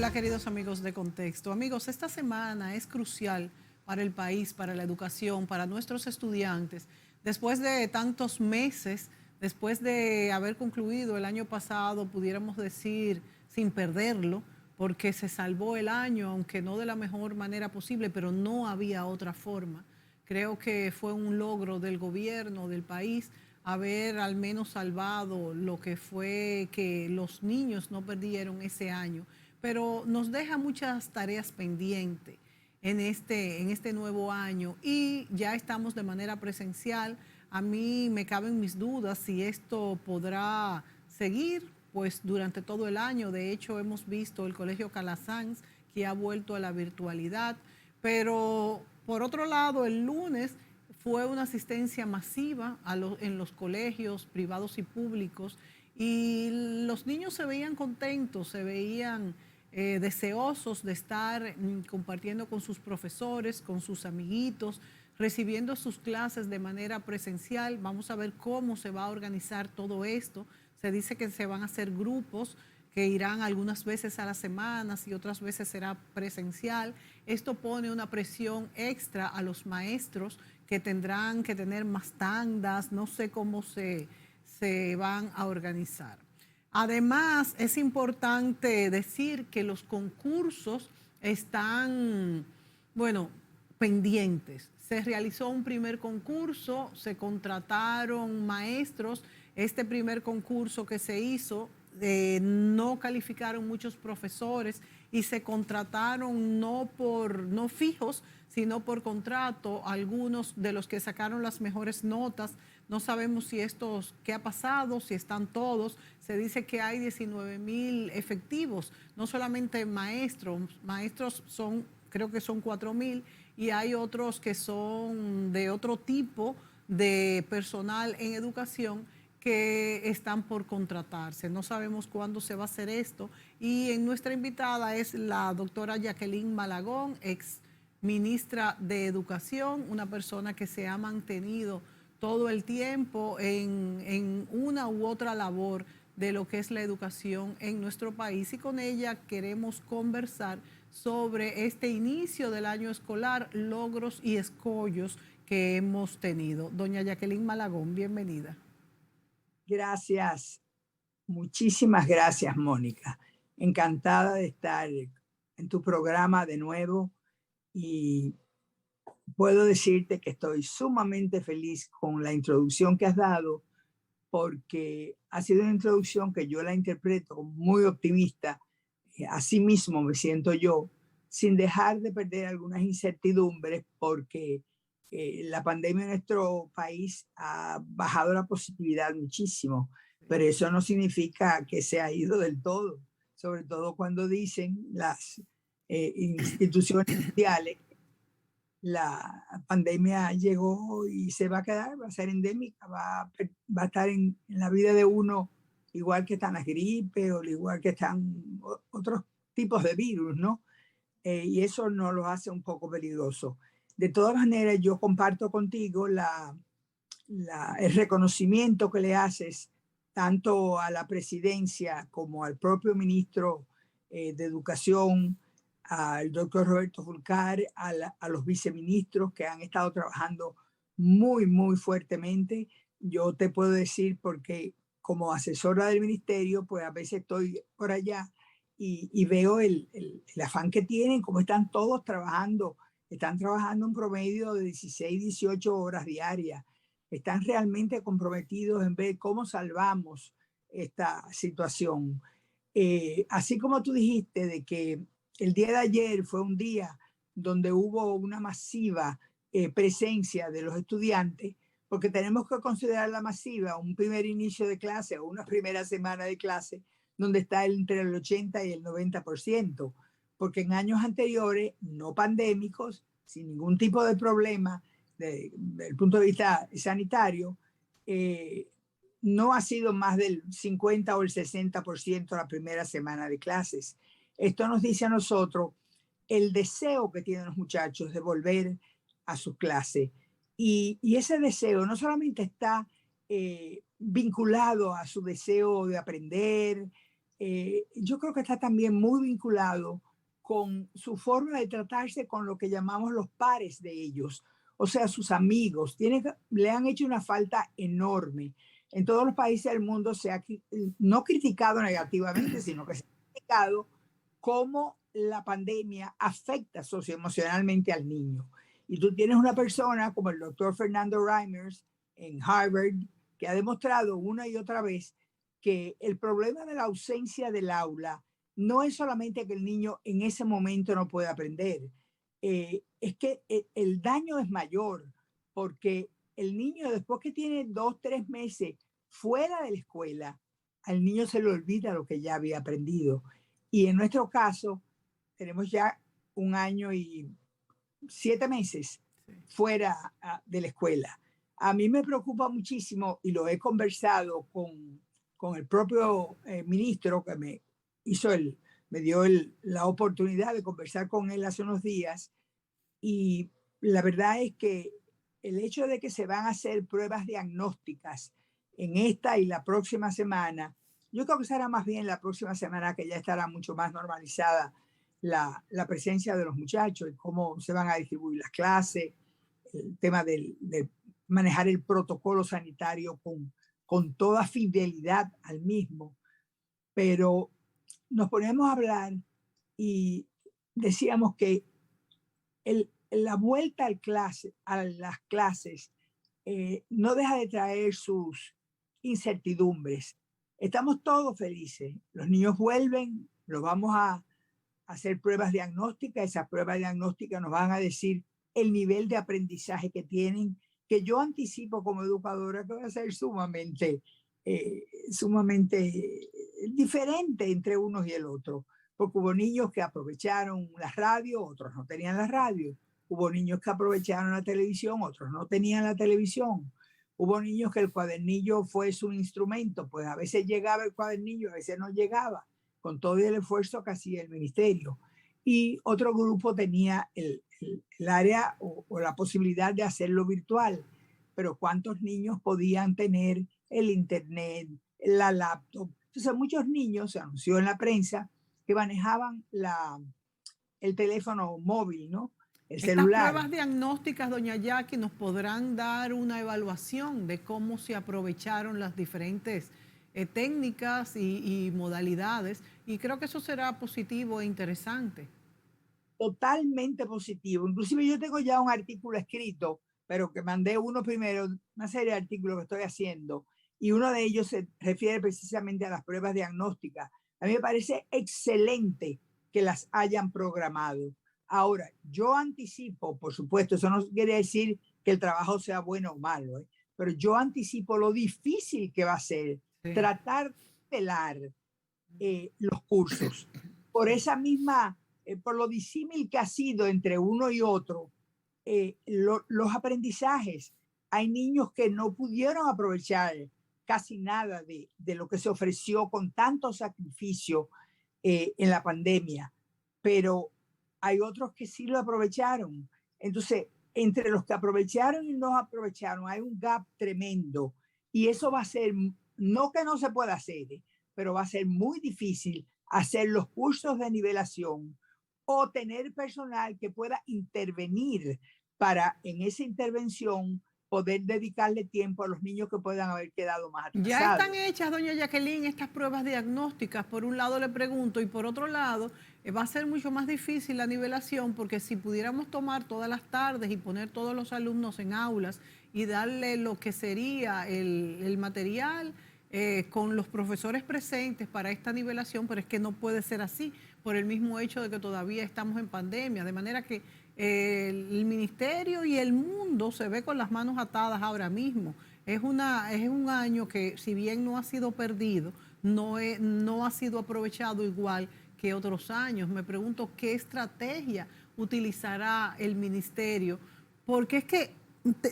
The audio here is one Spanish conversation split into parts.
Hola queridos amigos de Contexto. Amigos, esta semana es crucial para el país, para la educación, para nuestros estudiantes. Después de tantos meses, después de haber concluido el año pasado, pudiéramos decir sin perderlo, porque se salvó el año, aunque no de la mejor manera posible, pero no había otra forma. Creo que fue un logro del gobierno, del país, haber al menos salvado lo que fue que los niños no perdieron ese año, pero nos deja muchas tareas pendientes en este nuevo año y ya estamos de manera presencial. A mí me caben mis dudas si esto podrá seguir pues durante todo el año. De hecho, hemos visto el Colegio Calasanz que ha vuelto a la virtualidad, pero por otro lado, el lunes fue una asistencia masiva en los colegios privados y públicos y los niños se veían contentos, se veían deseosos de estar compartiendo con sus profesores, con sus amiguitos, recibiendo sus clases de manera presencial. Vamos a ver cómo se va a organizar todo esto. Se dice que se van a hacer grupos que irán algunas veces a las semanas y otras veces será presencial. Esto pone una presión extra a los maestros que tendrán que tener más tandas, no sé cómo se van a organizar. Además, es importante decir que los concursos están, bueno, pendientes. Se realizó un primer concurso, se contrataron maestros. Este primer concurso que se hizo, no calificaron muchos profesores y se contrataron no fijos, sino por contrato, algunos de los que sacaron las mejores notas. No sabemos si estos, qué ha pasado, si están todos. Se dice que hay 19,000 efectivos, no solamente maestros son, creo que son 4,000, y hay otros que son de otro tipo de personal en educación que están por contratarse. No sabemos cuándo se va a hacer esto. Y en nuestra invitada es la doctora Jacqueline Malagón, ex ministra de Educación, una persona que se ha mantenido todo el tiempo en una u otra labor de lo que es la educación en nuestro país. Y con ella queremos conversar sobre este inicio del año escolar, logros y escollos que hemos tenido. Doña Jacqueline Malagón, bienvenida. Gracias, muchísimas gracias, Mónica. Encantada de estar en tu programa de nuevo y puedo decirte que estoy sumamente feliz con la introducción que has dado porque ha sido una introducción que yo la interpreto muy optimista. Así mismo me siento yo, sin dejar de perder algunas incertidumbres porque la pandemia en nuestro país ha bajado la positividad muchísimo, pero eso no significa que se ha ido del todo, sobre todo cuando dicen las instituciones mundiales, la pandemia llegó y se va a quedar, va a ser endémica, va a estar en la vida de uno igual que están las gripes o igual que están otros tipos de virus, ¿no? Y eso nos lo hace un poco peligroso. De todas maneras, yo comparto contigo el reconocimiento que le haces tanto a la presidencia como al propio ministro de Educación, al doctor Roberto Fulcar, a los viceministros que han estado trabajando muy, muy fuertemente. Yo te puedo decir porque como asesora del ministerio, pues a veces estoy por allá y veo el afán que tienen, cómo están todos trabajando. Están trabajando un promedio de 16, 18 horas diarias. Están realmente comprometidos en ver cómo salvamos esta situación. Así como tú dijiste de que el día de ayer fue un día donde hubo una masiva presencia de los estudiantes, porque tenemos que considerar la masiva un primer inicio de clase o una primera semana de clase donde está entre el 80 y el 90%, porque en años anteriores, no pandémicos, sin ningún tipo de problema desde el punto de vista sanitario, no ha sido más del 50 o el 60% la primera semana de clases. Esto nos dice a nosotros el deseo que tienen los muchachos de volver a sus clases. Y ese deseo no solamente está vinculado a su deseo de aprender, yo creo que está también muy vinculado con su forma de tratarse con lo que llamamos los pares de ellos, o sea, sus amigos. Le han hecho una falta enorme. En todos los países del mundo se ha no criticado negativamente, sino que se ha criticado cómo la pandemia afecta socioemocionalmente al niño. Y tú tienes una persona como el doctor Fernando Reimers en Harvard, que ha demostrado una y otra vez que el problema de la ausencia del aula no es solamente que el niño en ese momento no puede aprender, es que el daño es mayor, porque el niño después que tiene 2, 3 meses fuera de la escuela, al niño se le olvida lo que ya había aprendido. Y en nuestro caso, tenemos ya 1 año y 7 meses fuera de la escuela. A mí me preocupa muchísimo y lo he conversado con el propio ministro que me dio la oportunidad de conversar con él hace unos días. Y la verdad es que el hecho de que se van a hacer pruebas diagnósticas en esta y la próxima semana, yo creo que será más bien la próxima semana que ya estará mucho más normalizada la presencia de los muchachos y cómo se van a distribuir las clases, el tema de manejar el protocolo sanitario con toda fidelidad al mismo. Pero nos ponemos a hablar y decíamos que la vuelta a las clases no deja de traer sus incertidumbres. Estamos todos felices. Los niños vuelven, los vamos a hacer pruebas diagnósticas. Esas pruebas diagnósticas nos van a decir el nivel de aprendizaje que tienen, que yo anticipo como educadora que va a ser sumamente diferente entre unos y el otro, porque hubo niños que aprovecharon la radio, otros no tenían la radio. Hubo niños que aprovecharon la televisión, otros no tenían la televisión. Hubo niños que el cuadernillo fue su instrumento, pues a veces llegaba el cuadernillo, a veces no llegaba, con todo el esfuerzo que hacía el ministerio. Y otro grupo tenía el área o la posibilidad de hacerlo virtual. Pero ¿cuántos niños podían tener el internet, la laptop? Entonces muchos niños, se anunció en la prensa, que manejaban el teléfono móvil, ¿no? El Estas celular. pruebas diagnósticas, doña Jackie, nos podrán dar una evaluación de cómo se aprovecharon las diferentes técnicas y modalidades, y creo que eso será positivo e interesante. Totalmente positivo. Inclusive yo tengo ya un artículo escrito, pero que mandé uno primero, una serie de artículos que estoy haciendo, y uno de ellos se refiere precisamente a las pruebas diagnósticas. A mí me parece excelente que las hayan programado. Ahora, yo anticipo, por supuesto, eso no quiere decir que el trabajo sea bueno o malo, ¿eh? Pero yo anticipo lo difícil que va a ser Sí. tratar de pelar los cursos. Por esa misma, por lo disímil que ha sido entre uno y otro, los aprendizajes. Hay niños que no pudieron aprovechar casi nada de lo que se ofreció con tanto sacrificio en la pandemia, pero hay otros que sí lo aprovecharon. Entonces, entre los que aprovecharon y no aprovecharon, hay un gap tremendo. Y eso va a ser, no que no se pueda hacer, pero va a ser muy difícil hacer los cursos de nivelación o tener personal que pueda intervenir para en esa intervención poder dedicarle tiempo a los niños que puedan haber quedado más Ya están atrasados. hechas, doña Jacqueline, estas pruebas diagnósticas. Por un lado le pregunto y por otro lado va a ser mucho más difícil la nivelación porque si pudiéramos tomar todas las tardes y poner todos los alumnos en aulas y darle lo que sería el material con los profesores presentes para esta nivelación, pero es que no puede ser así por el mismo hecho de que todavía estamos en pandemia. De manera que el ministerio y el mundo se ve con las manos atadas ahora mismo. Es un año que, si bien no ha sido perdido, no ha sido aprovechado igual que otros años. Me pregunto qué estrategia utilizará el ministerio, porque es que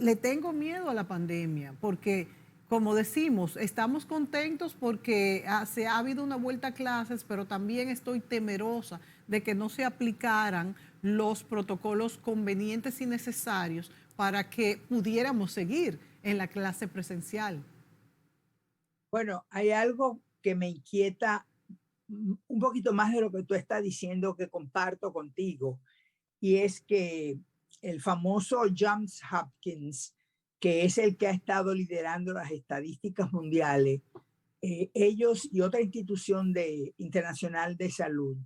le tengo miedo a la pandemia, porque como decimos, estamos contentos porque se ha habido una vuelta a clases, pero también estoy temerosa de que no se aplicaran los protocolos convenientes y necesarios para que pudiéramos seguir en la clase presencial. Bueno, hay algo que me inquieta un poquito más de lo que tú estás diciendo que comparto contigo, y es que el famoso Johns Hopkins, que es el que ha estado liderando las estadísticas mundiales, ellos y otra institución internacional de salud,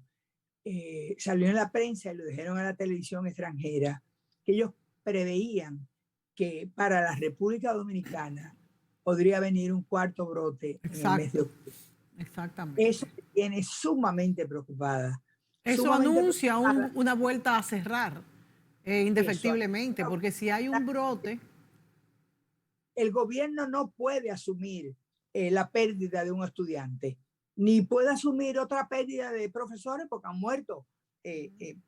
salió en la prensa y lo dijeron en la televisión extranjera, que ellos preveían que para la República Dominicana podría venir un cuarto brote en el mes de Exacto, octubre. Eso exactamente. me tiene sumamente preocupada, Eso sumamente anuncia preocupada. una vuelta a cerrar, Eso, indefectiblemente, porque si hay un brote, el gobierno no puede asumir la pérdida de un estudiante, ni puede asumir otra pérdida de profesores porque han muerto.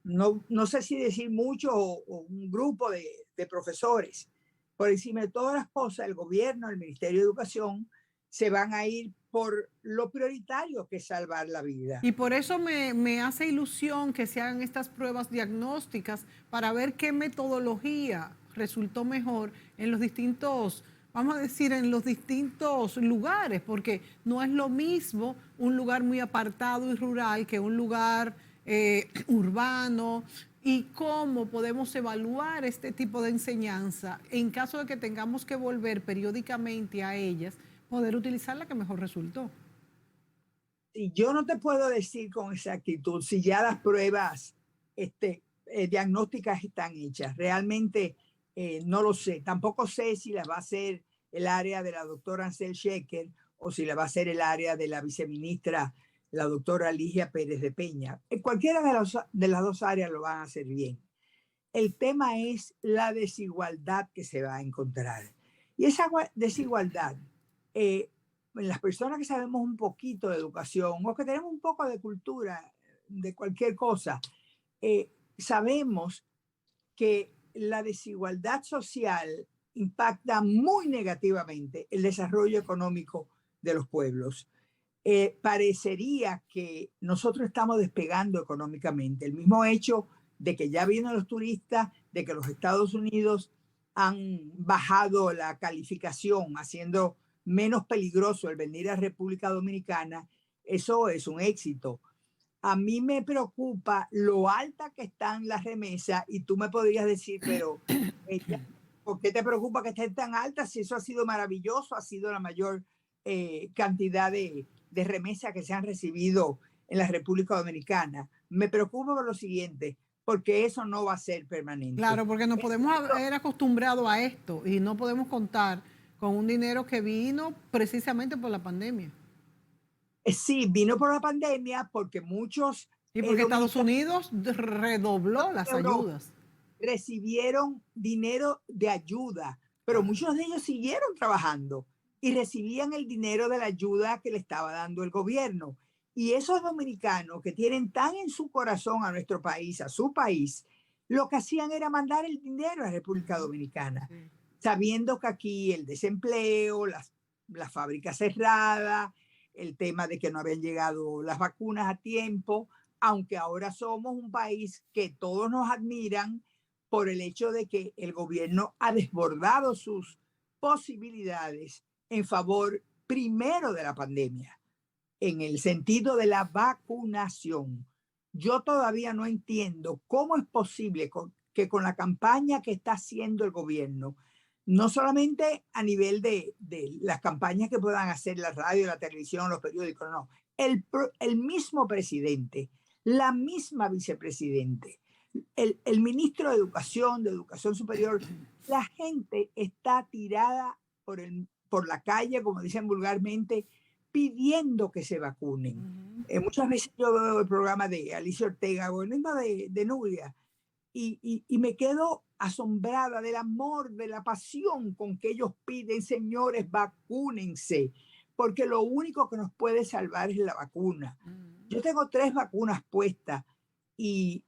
No sé si decir mucho o un grupo de profesores. Por encima de todas las cosas, el gobierno, el Ministerio de Educación, se van a ir por lo prioritario que es salvar la vida. y por eso me hace ilusión que se hagan estas pruebas diagnósticas para ver qué metodología resultó mejor en los distintos, vamos a decir, en los distintos lugares, porque no es lo mismo un lugar muy apartado y rural que un lugar urbano. Y cómo podemos evaluar este tipo de enseñanza en caso de que tengamos que volver periódicamente a ellas, poder utilizar la que mejor resultó. Y yo no te puedo decir con exactitud si ya las pruebas diagnósticas están hechas. Realmente no lo sé. Tampoco sé si las va a hacer el área de la doctora Ansel Sheker o si la va a hacer el área de la viceministra, la doctora Ligia Pérez de Peña. En cualquiera de las dos áreas lo van a hacer bien. El tema es la desigualdad que se va a encontrar. Y esa desigualdad, eh, las personas que sabemos un poquito de educación o que tenemos un poco de cultura de cualquier cosa, sabemos que la desigualdad social impacta muy negativamente el desarrollo económico de los pueblos. Parecería que nosotros estamos despegando económicamente. El mismo hecho de que ya vienen los turistas, de que los Estados Unidos han bajado la calificación, haciendo menos peligroso el venir a República Dominicana, eso es un éxito. A mí me preocupa lo alta que están las remesas y tú me podrías decir, pero ¿por qué te preocupa que estén tan altas si eso ha sido maravilloso? Ha sido la mayor cantidad de remesas que se han recibido en la República Dominicana. Me preocupa por lo siguiente, porque eso no va a ser permanente. Claro, porque nos podemos haber acostumbrado a esto y no podemos contar con un dinero que vino precisamente por la pandemia. Sí, vino por la pandemia porque muchos Y porque Estados dominicanos Unidos redobló de las Europa ayudas. recibieron dinero de ayuda, pero Claro. muchos de ellos siguieron trabajando y recibían el dinero de la ayuda que le estaba dando el gobierno. Y esos dominicanos que tienen tan en su corazón a nuestro país, a su país, lo que hacían era mandar el dinero a la República Dominicana, Sí. sabiendo que aquí el desempleo, las fábricas cerradas, el tema de que no habían llegado las vacunas a tiempo, aunque ahora somos un país que todos nos admiran por el hecho de que el gobierno ha desbordado sus posibilidades en favor primero de la pandemia, en el sentido de la vacunación. Yo todavía no entiendo cómo es posible que con la campaña que está haciendo el gobierno, no solamente a nivel de las campañas que puedan hacer la radio, la televisión, los periódicos, no, el mismo presidente, la misma vicepresidente, el ministro de Educación Superior, la gente está tirada por la calle, como dicen vulgarmente, pidiendo que se vacunen. Muchas veces yo veo el programa de Alicia Ortega o el mismo de Nuria y me quedo asombrada del amor, de la pasión con que ellos piden, señores, vacúnense, porque lo único que nos puede salvar es la vacuna. Yo tengo 3 vacunas puestas y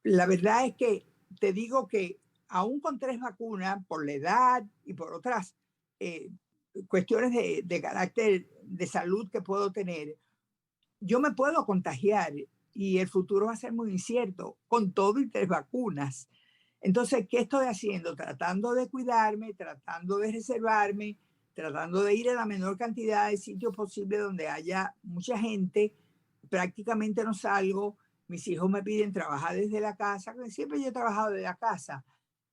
la verdad es que te digo que aún con 3 vacunas, por la edad y por otras eh, cuestiones de carácter de salud que puedo tener, yo me puedo contagiar y el futuro va a ser muy incierto con todo y 3 vacunas. Entonces, ¿qué estoy haciendo? Tratando de cuidarme, tratando de reservarme, tratando de ir a la menor cantidad de sitios posible donde haya mucha gente, prácticamente no salgo. Mis hijos me piden trabajar desde la casa, que siempre yo he trabajado desde la casa,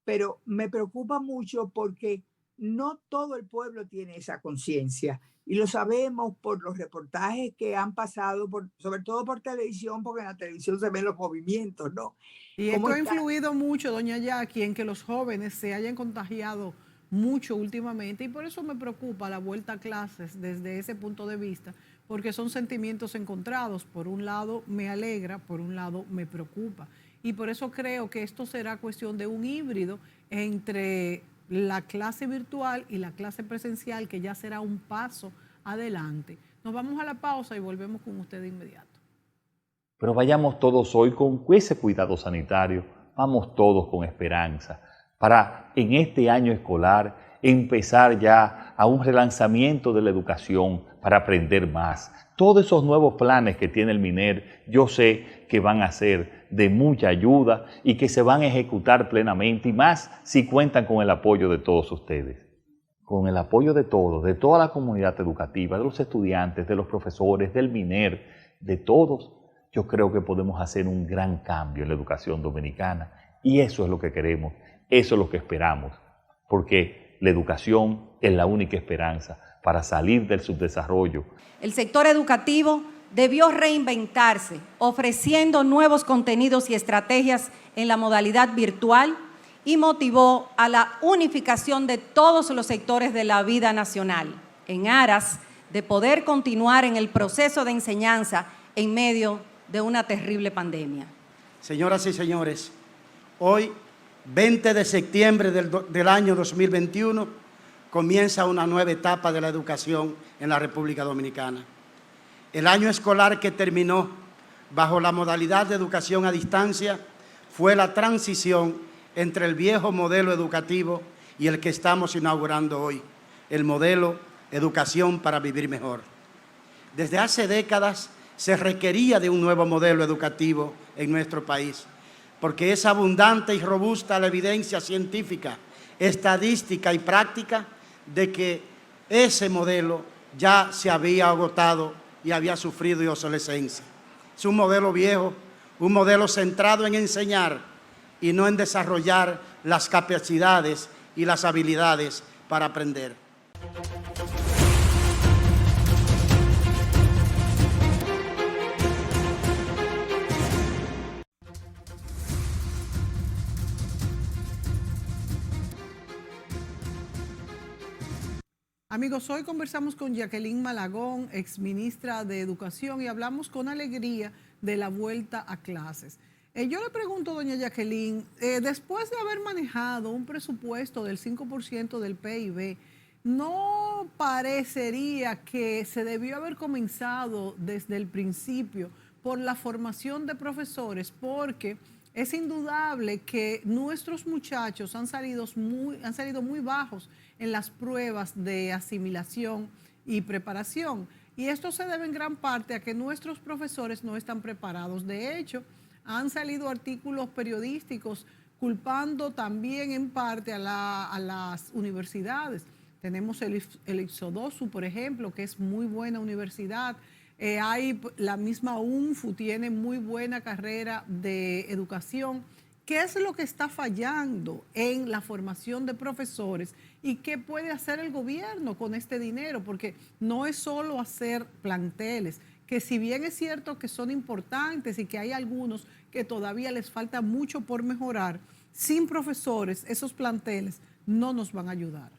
pero me preocupa mucho porque no todo el pueblo tiene esa conciencia. Y lo sabemos por los reportajes que han pasado, sobre todo por televisión, porque en la televisión se ven los movimientos, ¿no? Y ¿Cómo esto ha está? influido mucho, doña Jackie, en que los jóvenes se hayan contagiado mucho últimamente y por eso me preocupa la vuelta a clases desde ese punto de vista, porque son sentimientos encontrados. Por un lado me alegra, por un lado me preocupa. Y por eso creo que esto será cuestión de un híbrido entre la clase virtual y la clase presencial, que ya será un paso adelante. Nos vamos a la pausa y volvemos con usted de inmediato. Pero vayamos todos hoy con ese cuidado sanitario, vamos todos con esperanza, para en este año escolar empezar ya a un relanzamiento de la educación para aprender más. Todos esos nuevos planes que tiene el MINER, yo sé que van a ser de mucha ayuda y que se van a ejecutar plenamente, y más si cuentan con el apoyo de todos ustedes. Con el apoyo de todos, de toda la comunidad educativa, de los estudiantes, de los profesores, del MINER, de todos, yo creo que podemos hacer un gran cambio en la educación dominicana, y eso es lo que queremos, eso es lo que esperamos, porque la educación es la única esperanza para salir del subdesarrollo. El sector educativo debió reinventarse, ofreciendo nuevos contenidos y estrategias en la modalidad virtual, y motivó a la unificación de todos los sectores de la vida nacional, en aras de poder continuar en el proceso de enseñanza en medio de una terrible pandemia. Señoras y señores, hoy, 20 de septiembre del año 2021, comienza una nueva etapa de la educación en la República Dominicana. El año escolar que terminó bajo la modalidad de educación a distancia fue la transición entre el viejo modelo educativo y el que estamos inaugurando hoy, el modelo Educación para Vivir Mejor. Desde hace décadas se requería de un nuevo modelo educativo en nuestro país, porque es abundante y robusta la evidencia científica, estadística y práctica de que ese modelo ya se había agotado y había sufrido obsolescencia. Es un modelo viejo, un modelo centrado en enseñar y no en desarrollar las capacidades y las habilidades para aprender. Amigos, hoy conversamos con Jacqueline Malagón, exministra de Educación, y hablamos con alegría de la vuelta a clases. Yo le pregunto, doña Jacqueline, después de haber manejado un presupuesto del 5% del PIB, ¿no parecería que se debió haber comenzado desde el principio por la formación de profesores? Porque es indudable que nuestros muchachos han salido muy bajos en las pruebas de asimilación y preparación. Y esto se debe en gran parte a que nuestros profesores no están preparados. De hecho, han salido artículos periodísticos culpando también en parte a las universidades. Tenemos el Ixodosu, por ejemplo, que es muy buena universidad. La misma UNFU tiene muy buena carrera de educación. ¿Qué es lo que está fallando en la formación de profesores y qué puede hacer el gobierno con este dinero? Porque no es solo hacer planteles, que si bien es cierto que son importantes y que hay algunos que todavía les falta mucho por mejorar, sin profesores esos planteles no nos van a ayudar.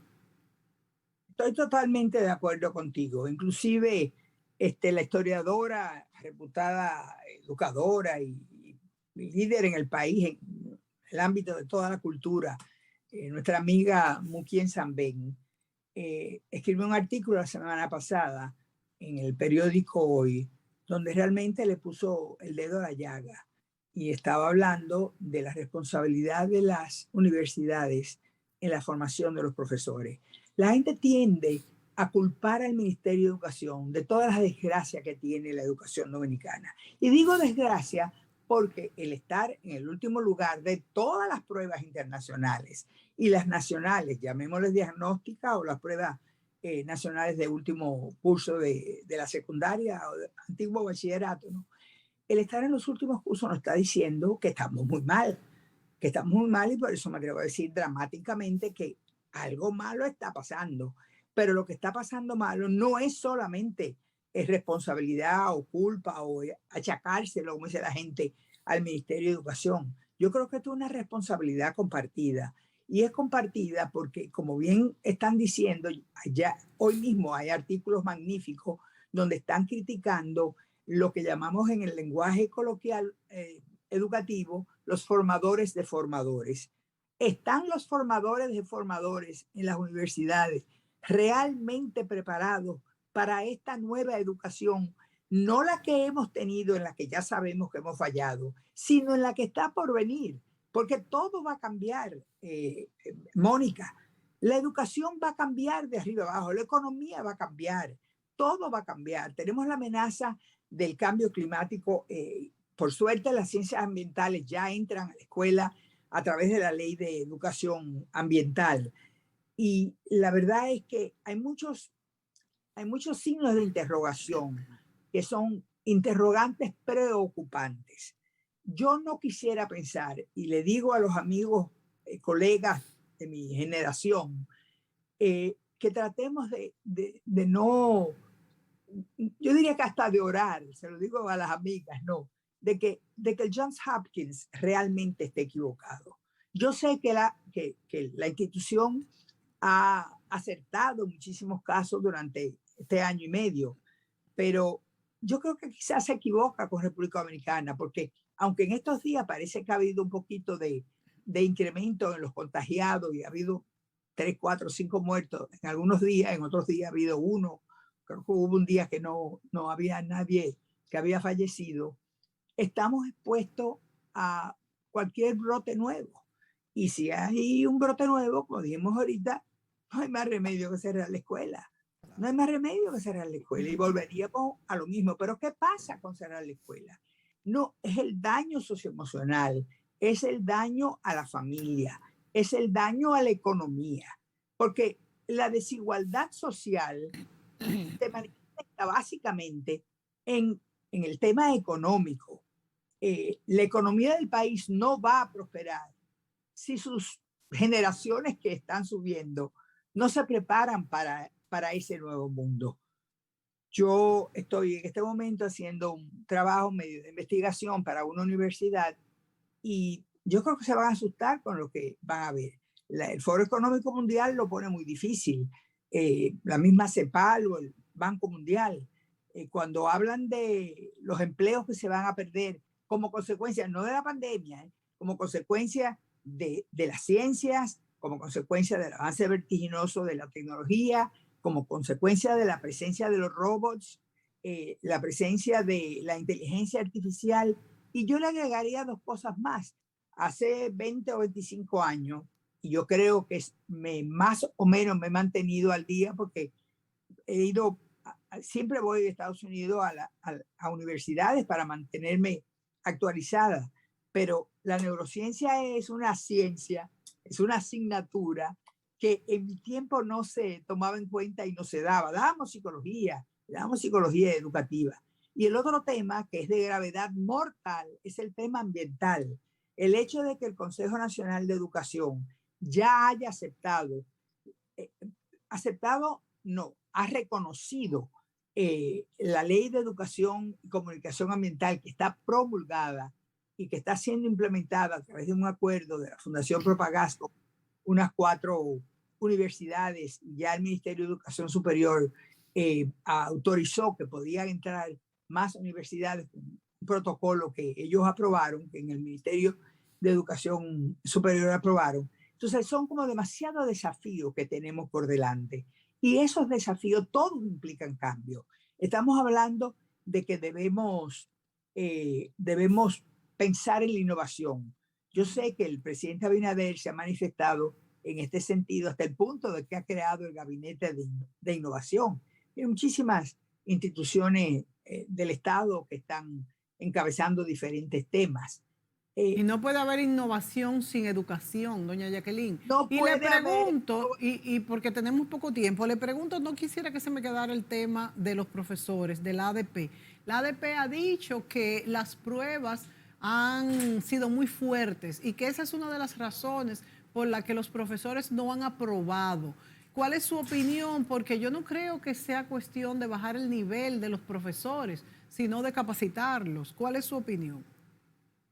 Estoy totalmente de acuerdo contigo. Inclusive la historiadora, reputada educadora y líder en el país, en el ámbito de toda la cultura, nuestra amiga Mukien Sambén, escribió un artículo la semana pasada en el periódico Hoy, donde realmente le puso el dedo a la llaga y estaba hablando de la responsabilidad de las universidades en la formación de los profesores. La gente tiende a culpar al Ministerio de Educación de todas las desgracias que tiene la educación dominicana. Y digo desgracia porque el estar en el último lugar de todas las pruebas internacionales y las nacionales, llamémosles diagnósticas o las pruebas nacionales de último curso de la secundaria o de antiguo bachillerato, ¿no? El estar en los últimos cursos nos está diciendo que estamos muy mal, y por eso me atrevo a decir dramáticamente que algo malo está pasando. Pero lo que está pasando malo no es solamente responsabilidad o culpa o achacárselo, como dice la gente, al Ministerio de Educación. Yo creo que esto es una responsabilidad compartida. Y es compartida porque, como bien están diciendo, ya hoy mismo hay artículos magníficos donde están criticando lo que llamamos en el lenguaje coloquial educativo los formadores de formadores. ¿Están los formadores de formadores en las universidades realmente preparados para esta nueva educación? No la que hemos tenido, en la que ya sabemos que hemos fallado, sino en la que está por venir, porque todo va a cambiar, Mónica. La educación va a cambiar de arriba abajo, la economía va a cambiar, todo va a cambiar. Tenemos la amenaza del cambio climático. Por suerte, las ciencias ambientales ya entran a la escuela a través de la ley de educación ambiental. Y la verdad es que hay muchos signos de interrogación que son interrogantes preocupantes. Yo no quisiera pensar, y le digo a los amigos, colegas de mi generación, que tratemos de no, yo diría que hasta de orar, se lo digo a las amigas, no, de que el Johns Hopkins realmente esté equivocado. Yo sé que la institución ha acertado en muchísimos casos durante este año y medio, pero yo creo que quizás se equivoca con República Dominicana, porque aunque en estos días parece que ha habido un poquito de incremento en los contagiados y ha habido 3, 4, 5 muertos en algunos días, en otros días ha habido 1, creo que hubo un día que no había nadie que había fallecido, estamos expuestos a cualquier brote nuevo. Y si hay un brote nuevo, como dijimos ahorita, no hay más remedio que cerrar la escuela. No hay más remedio que cerrar la escuela y volveríamos a lo mismo. Pero ¿qué pasa con cerrar la escuela? No, es el daño socioemocional, es el daño a la familia, es el daño a la economía, porque la desigualdad social se manifiesta básicamente en el tema económico. La economía del país no va a prosperar si sus generaciones que están subiendo no se preparan para ese nuevo mundo. Yo estoy en este momento haciendo un trabajo medio de investigación para una universidad y yo creo que se van a asustar con lo que van a ver. El Foro Económico Mundial lo pone muy difícil. La misma CEPAL o el Banco Mundial, cuando hablan de los empleos que se van a perder como consecuencia, no de la pandemia, como consecuencia de las ciencias, como consecuencia del avance vertiginoso de la tecnología, como consecuencia de la presencia de los robots, la presencia de la inteligencia artificial. Y yo le agregaría 2 cosas más. Hace 20 o 25 años, y yo creo que más o menos me he mantenido al día porque he ido, siempre voy de Estados Unidos a universidades para mantenerme actualizada, pero la neurociencia es una ciencia, es una asignatura que en mi tiempo no se tomaba en cuenta y no se daba. Dábamos psicología educativa. Y el otro tema, que es de gravedad mortal, es el tema ambiental. El hecho de que el Consejo Nacional de Educación ya haya ha reconocido la Ley de Educación y Comunicación Ambiental que está promulgada y que está siendo implementada a través de un acuerdo de la Fundación Propagás, unas 4 universidades, ya el Ministerio de Educación Superior autorizó que podían entrar más universidades con un protocolo que ellos aprobaron, que en el Ministerio de Educación Superior aprobaron. Entonces son como demasiados desafíos que tenemos por delante y esos desafíos todos implican cambio. Estamos hablando de que debemos pensar en la innovación. Yo sé que el presidente Abinader se ha manifestado en este sentido hasta el punto de que ha creado el Gabinete de Innovación. Hay muchísimas instituciones del Estado que están encabezando diferentes temas. Y no puede haber innovación sin educación, doña Jacqueline. No Y le puede haber pregunto, y porque tenemos poco tiempo, le pregunto, no quisiera que se me quedara el tema de los profesores, de la ADP. La ADP ha dicho que las pruebas han sido muy fuertes y que esa es una de las razones por la que los profesores no han aprobado. ¿Cuál es su opinión? Porque yo no creo que sea cuestión de bajar el nivel de los profesores, sino de capacitarlos. ¿Cuál es su opinión?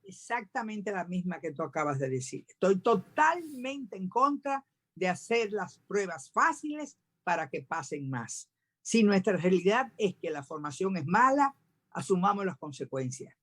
Exactamente la misma que tú acabas de decir. Estoy totalmente en contra de hacer las pruebas fáciles para que pasen más. Si nuestra realidad es que la formación es mala, asumamos las consecuencias.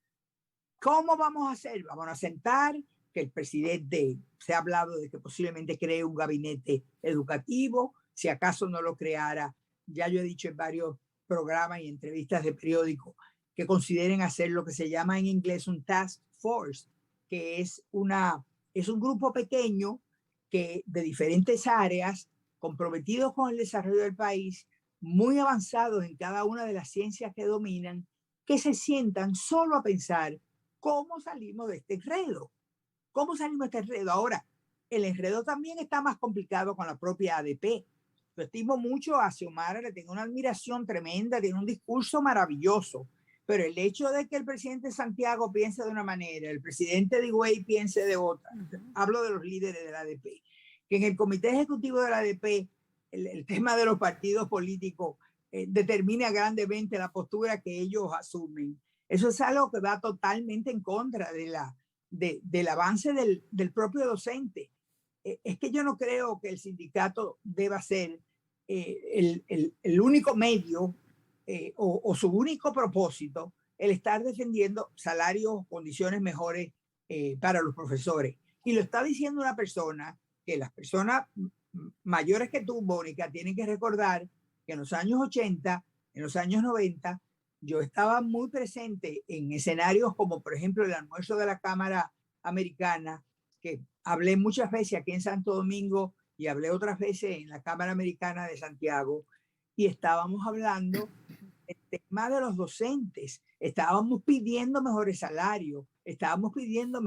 ¿Cómo vamos a hacer? Vamos a sentar que el presidente, se ha hablado de que posiblemente cree un gabinete educativo, si acaso no lo creara, ya yo he dicho en varios programas y entrevistas de periódico que consideren hacer lo que se llama en inglés un task force, que es un grupo pequeño que de diferentes áreas comprometidos con el desarrollo del país, muy avanzados en cada una de las ciencias que dominan, que se sientan solo a pensar cómo salimos de este enredo. ¿Cómo salimos de este enredo? Ahora, el enredo también está más complicado con la propia ADP. Yo estimo mucho a Xiomara, le tengo una admiración tremenda, tiene un discurso maravilloso, pero el hecho de que el presidente Santiago piense de una manera, el presidente de Higüey piense de otra, hablo de los líderes de la ADP, que en el comité ejecutivo de la ADP el tema de los partidos políticos determina grandemente la postura que ellos asumen. Eso es algo que va totalmente en contra del avance del propio docente. Es que yo no creo que el sindicato deba ser el único medio o su único propósito el estar defendiendo salarios, condiciones mejores para los profesores. Y lo está diciendo una persona que las personas mayores que tú, Mónica, tienen que recordar que en los años 80, en los años 90, yo estaba muy presente en escenarios como, por ejemplo, el almuerzo de la Cámara Americana, que hablé muchas veces aquí en Santo Domingo y hablé otras veces en la Cámara Americana de Santiago, y estábamos hablando del tema de los docentes. Estábamos pidiendo mejores salarios, estábamos pidiendo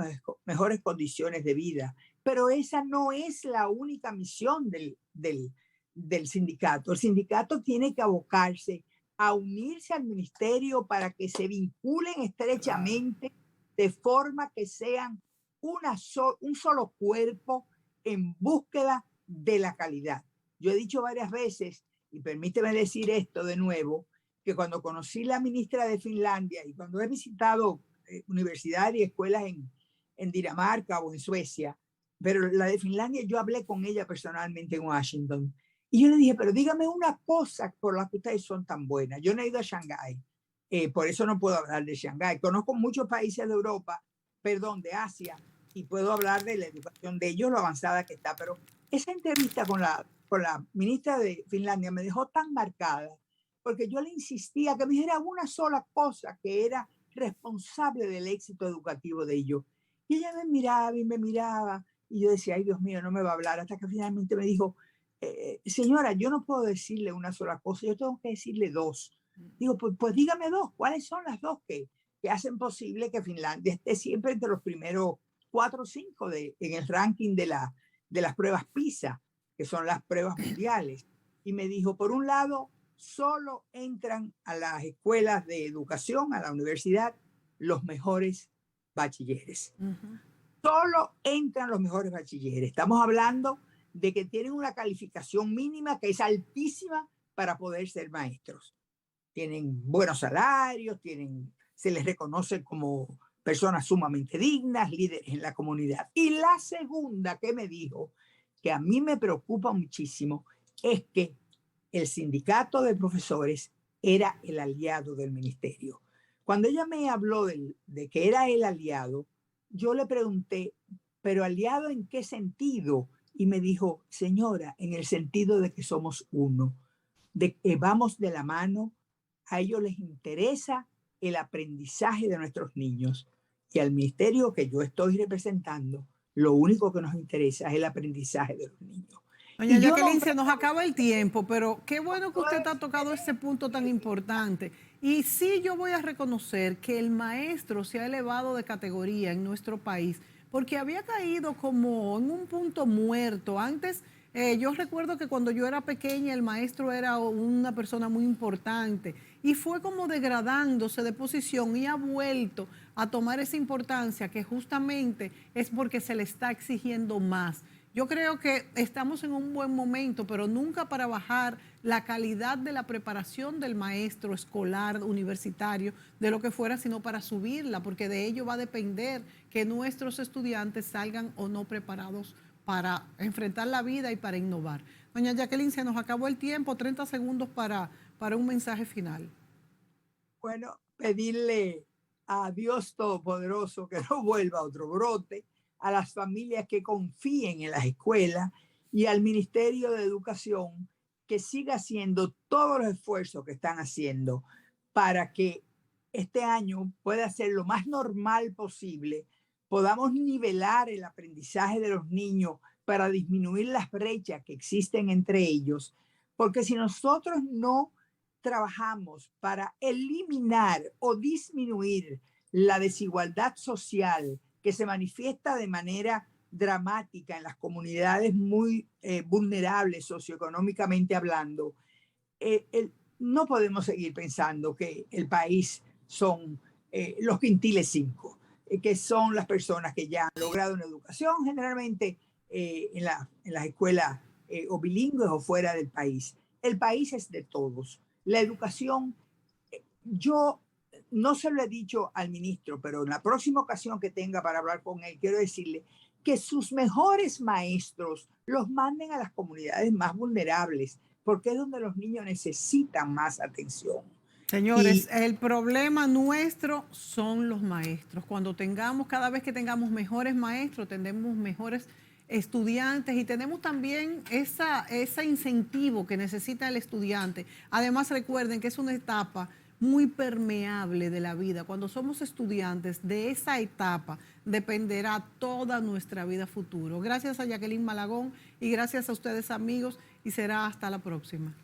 mejores condiciones de vida, pero esa no es la única misión del sindicato. El sindicato tiene que abocarse a unirse al ministerio para que se vinculen estrechamente de forma que sean un solo cuerpo en búsqueda de la calidad. Yo he dicho varias veces, y permíteme decir esto de nuevo, que cuando conocí la ministra de Finlandia y cuando he visitado universidades y escuelas en Dinamarca o en Suecia, pero la de Finlandia yo hablé con ella personalmente en Washington. Y yo le dije, pero dígame una cosa por la que ustedes son tan buenas. Yo no he ido a Shanghái, por eso no puedo hablar de Shanghái. Conozco muchos países de Europa, perdón, de Asia, y puedo hablar de la educación de ellos, lo avanzada que está. Pero esa entrevista con la ministra de Finlandia me dejó tan marcada, porque yo le insistía que me dijera una sola cosa que era responsable del éxito educativo de ellos. Y ella me miraba y me miraba, y yo decía, ay Dios mío, no me va a hablar, hasta que finalmente me dijo, señora, yo no puedo decirle una sola cosa, yo tengo que decirle dos. Digo, pues dígame dos, ¿cuáles son las dos que hacen posible que Finlandia esté siempre entre los primeros 4 o 5 en el ranking de las pruebas PISA, que son las pruebas mundiales? Y me dijo, por un lado, solo entran a las escuelas de educación, a la universidad, los mejores bachilleres. Solo entran los mejores bachilleres. Estamos hablando de que tienen una calificación mínima que es altísima para poder ser maestros. Tienen buenos salarios, se les reconoce como personas sumamente dignas, líderes en la comunidad. Y la segunda que me dijo, que a mí me preocupa muchísimo, es que el sindicato de profesores era el aliado del ministerio. Cuando ella me habló de que era el aliado, yo le pregunté, ¿pero aliado en qué sentido? Y me dijo, señora, en el sentido de que somos uno, de que vamos de la mano, a ellos les interesa el aprendizaje de nuestros niños. Y al ministerio que yo estoy representando, lo único que nos interesa es el aprendizaje de los niños. Doña Y yo Jacqueline, no- se nos acaba el tiempo, pero qué bueno que usted ha tocado ese punto tan importante. Y sí, yo voy a reconocer que el maestro se ha elevado de categoría en nuestro país, porque había caído como en un punto muerto. Antes, yo recuerdo que cuando yo era pequeña, el maestro era una persona muy importante y fue como degradándose de posición y ha vuelto a tomar esa importancia que justamente es porque se le está exigiendo más. Yo creo que estamos en un buen momento, pero nunca para bajar la calidad de la preparación del maestro escolar, universitario, de lo que fuera, sino para subirla, porque de ello va a depender que nuestros estudiantes salgan o no preparados para enfrentar la vida y para innovar. Doña Jacqueline, se nos acabó el tiempo, 30 segundos para un mensaje final. Bueno, pedirle a Dios Todopoderoso que no vuelva otro brote, a las familias que confíen en las escuelas y al Ministerio de Educación que siga haciendo todos los esfuerzos que están haciendo para que este año pueda ser lo más normal posible, podamos nivelar el aprendizaje de los niños para disminuir las brechas que existen entre ellos, porque si nosotros no trabajamos para eliminar o disminuir la desigualdad social que se manifiesta de manera dramática en las comunidades muy vulnerables socioeconómicamente hablando, no podemos seguir pensando que el país son los quintiles 5, que son las personas que ya han logrado una educación generalmente en las escuelas o bilingües o fuera del país. El país es de todos. La educación, yo no se lo he dicho al ministro, pero en la próxima ocasión que tenga para hablar con él, quiero decirle que sus mejores maestros los manden a las comunidades más vulnerables, porque es donde los niños necesitan más atención. Señores, el problema nuestro son los maestros. Cada vez que tengamos mejores maestros, tendremos mejores estudiantes y tenemos también ese incentivo que necesita el estudiante. Además, recuerden que es una etapa muy permeable de la vida. Cuando somos estudiantes, de esa etapa dependerá toda nuestra vida futuro. Gracias a Jacqueline Malagón y gracias a ustedes, amigos, y será hasta la próxima.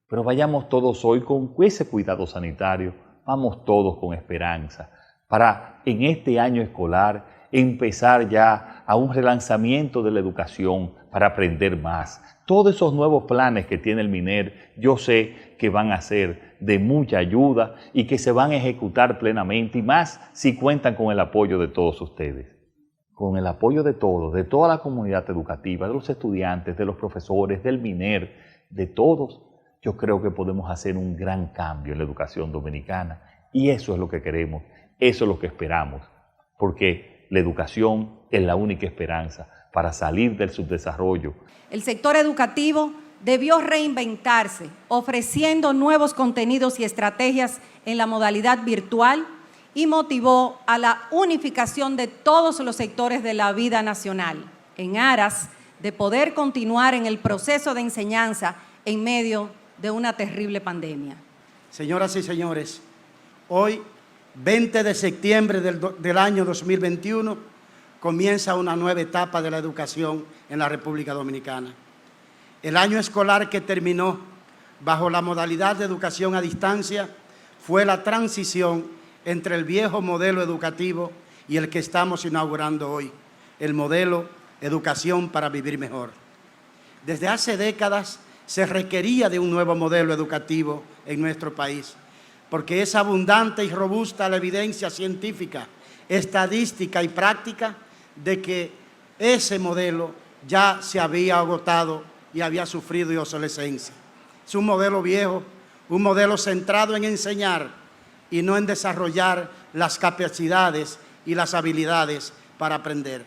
Pero vayamos todos hoy con ese cuidado sanitario, vamos todos con esperanza, para en este año escolar empezar ya a un relanzamiento de la educación para aprender más. Todos esos nuevos planes que tiene el MINER, yo sé que van a ser de mucha ayuda y que se van a ejecutar plenamente, y más si cuentan con el apoyo de todos ustedes. Con el apoyo de todos, de toda la comunidad educativa, de los estudiantes, de los profesores, del MINER, de todos, yo creo que podemos hacer un gran cambio en la educación dominicana. Y eso es lo que queremos, eso es lo que esperamos, porque la educación es la única esperanza para salir del subdesarrollo. El sector educativo debió reinventarse, ofreciendo nuevos contenidos y estrategias en la modalidad virtual, y motivó a la unificación de todos los sectores de la vida nacional, en aras de poder continuar en el proceso de enseñanza en medio de una terrible pandemia. Señoras y señores, hoy, 20 de septiembre del año 2021, comienza una nueva etapa de la educación en la República Dominicana. El año escolar que terminó bajo la modalidad de educación a distancia fue la transición entre el viejo modelo educativo y el que estamos inaugurando hoy, el modelo Educación para Vivir Mejor. Desde hace décadas se requería de un nuevo modelo educativo en nuestro país, porque es abundante y robusta la evidencia científica, estadística y práctica de que ese modelo ya se había agotado y había sufrido obsolescencia. Es un modelo viejo, un modelo centrado en enseñar y no en desarrollar las capacidades y las habilidades para aprender.